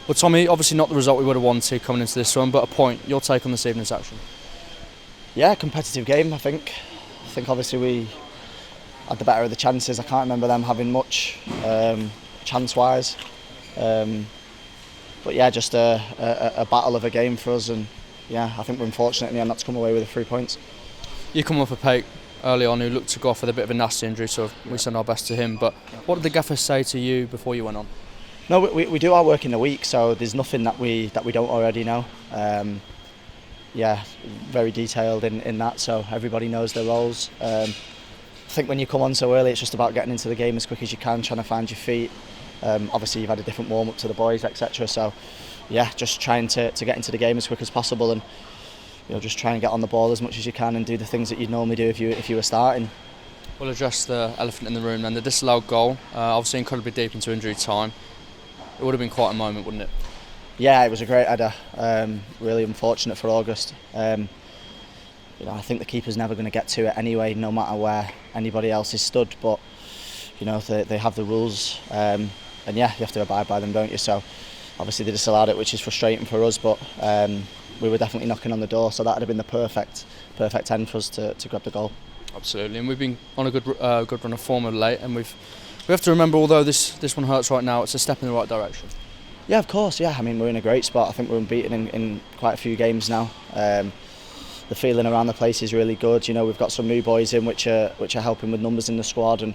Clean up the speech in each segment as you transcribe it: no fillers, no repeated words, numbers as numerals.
Well, Tommy, obviously not the result we would have wanted coming into this one, but a point. Your take on this evening's action? Yeah, competitive game, I think. Obviously we had the better of the chances. I can't remember them having much chance-wise. But yeah, just a battle of a game for us, and yeah, I think we're unfortunate in the end not to come away with the 3 points. You come off a Pate early on who looked to go off with a bit of a nasty injury, so we send our best to him. But what did the gaffer say to you before you went on? No, we do our work in the week, so there's nothing that we don't already know. Yeah, very detailed in that, so everybody knows their roles. I think when you come on so early, it's just about getting into the game as quick as you can, trying to find your feet. Obviously you've had a different warm-up to the boys, etc. So yeah, just trying to get into the game as quick as possible, and just try and get on the ball as much as you can and do the things that you'd normally do if you were starting. We'll address the elephant in the room then, the disallowed goal, obviously incredibly deep into injury time. It would have been quite a moment, wouldn't it? Yeah, it was a great header. Really unfortunate for August. I think the keeper's never going to get to it anyway, no matter where anybody else is stood. But they have the rules, and yeah, you have to abide by them, don't you? So obviously they disallowed it, which is frustrating for us. But we were definitely knocking on the door, so that would have been the perfect end for us to grab the goal. Absolutely, and we've been on a good run of form of late, and we have to remember, although this one hurts right now, it's a step in the right direction. Yeah, of course. Yeah, I mean we're in a great spot. I think we're unbeaten in quite a few games now. The feeling around the place is really good. We've got some new boys in which are helping with numbers in the squad and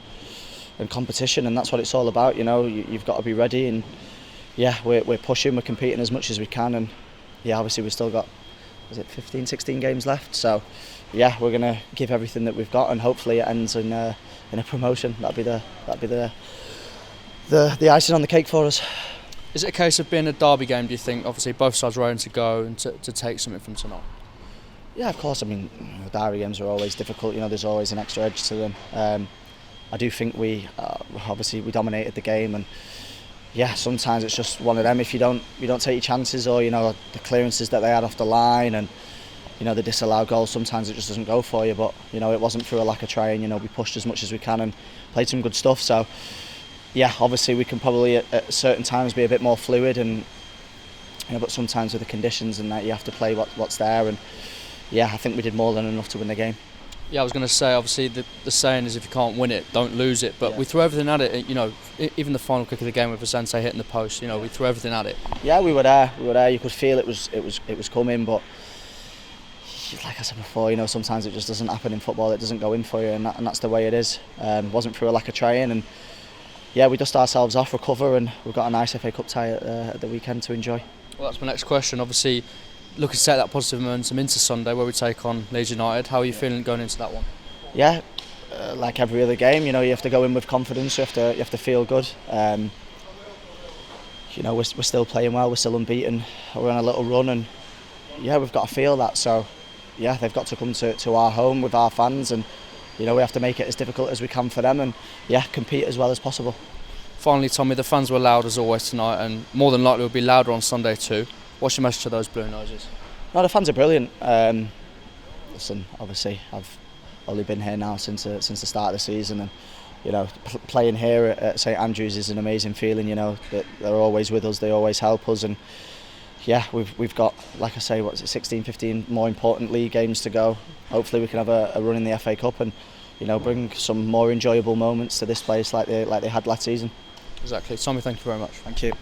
competition, and that's what it's all about. You've got to be ready, and yeah, we're pushing, we're competing as much as we can, and yeah, obviously we've still got 15, 16 games left. So yeah, we're gonna give everything that we've got, and hopefully it ends in a promotion. That'd be the icing on the cake for us. Is it a case of being a derby game, do you think? Obviously both sides are ready to go and to take something from tonight. Yeah, of course. I mean, derby games are always difficult. There's always an extra edge to them. I do think we dominated the game, and yeah, sometimes it's just one of them. If you don't take your chances, or the clearances that they had off the line, and the disallowed goals, sometimes it just doesn't go for you. But it wasn't through a lack of trying. We pushed as much as we can and played some good stuff. So yeah, obviously we can probably at certain times be a bit more fluid, and but sometimes with the conditions and that, you have to play what's there. And yeah, I think we did more than enough to win the game. Yeah, I was going to say, obviously the saying is if you can't win it, don't lose it. But yeah, we threw everything at it. Even the final kick of the game with Vicente hitting the post. We threw everything at it. Yeah, we were there. You could feel it was coming, but like I said before, sometimes it just doesn't happen in football. It doesn't go in for you, and that's the way it is. Wasn't through a lack of trying, and yeah, we dust ourselves off, recover, and we've got a nice FA Cup tie at the weekend to enjoy. Well, that's my next question. Obviously, looking to take that positive momentum into Sunday, where we take on Leeds United. How are you feeling going into that one? Yeah, like every other game, you have to go in with confidence. You have to feel good. We're still playing well. We're still unbeaten. We're on a little run, and yeah, we've got to feel that. So yeah, they've got to come to our home with our fans, and we have to make it as difficult as we can for them, and yeah, compete as well as possible. Finally, Tommy, the fans were loud as always tonight, and more than likely will be louder on Sunday too. What's your message to those Blue Noses? No, the fans are brilliant. Listen, obviously I've only been here now since the start of the season, and playing here at St Andrews is an amazing feeling. That they're always with us, they always help us, and yeah, we've got, like I say, 16, 15 more important league games to go. Hopefully we can have a run in the FA Cup and bring some more enjoyable moments to this place like they had last season. Exactly. Tommy, thank you very much. Thank you.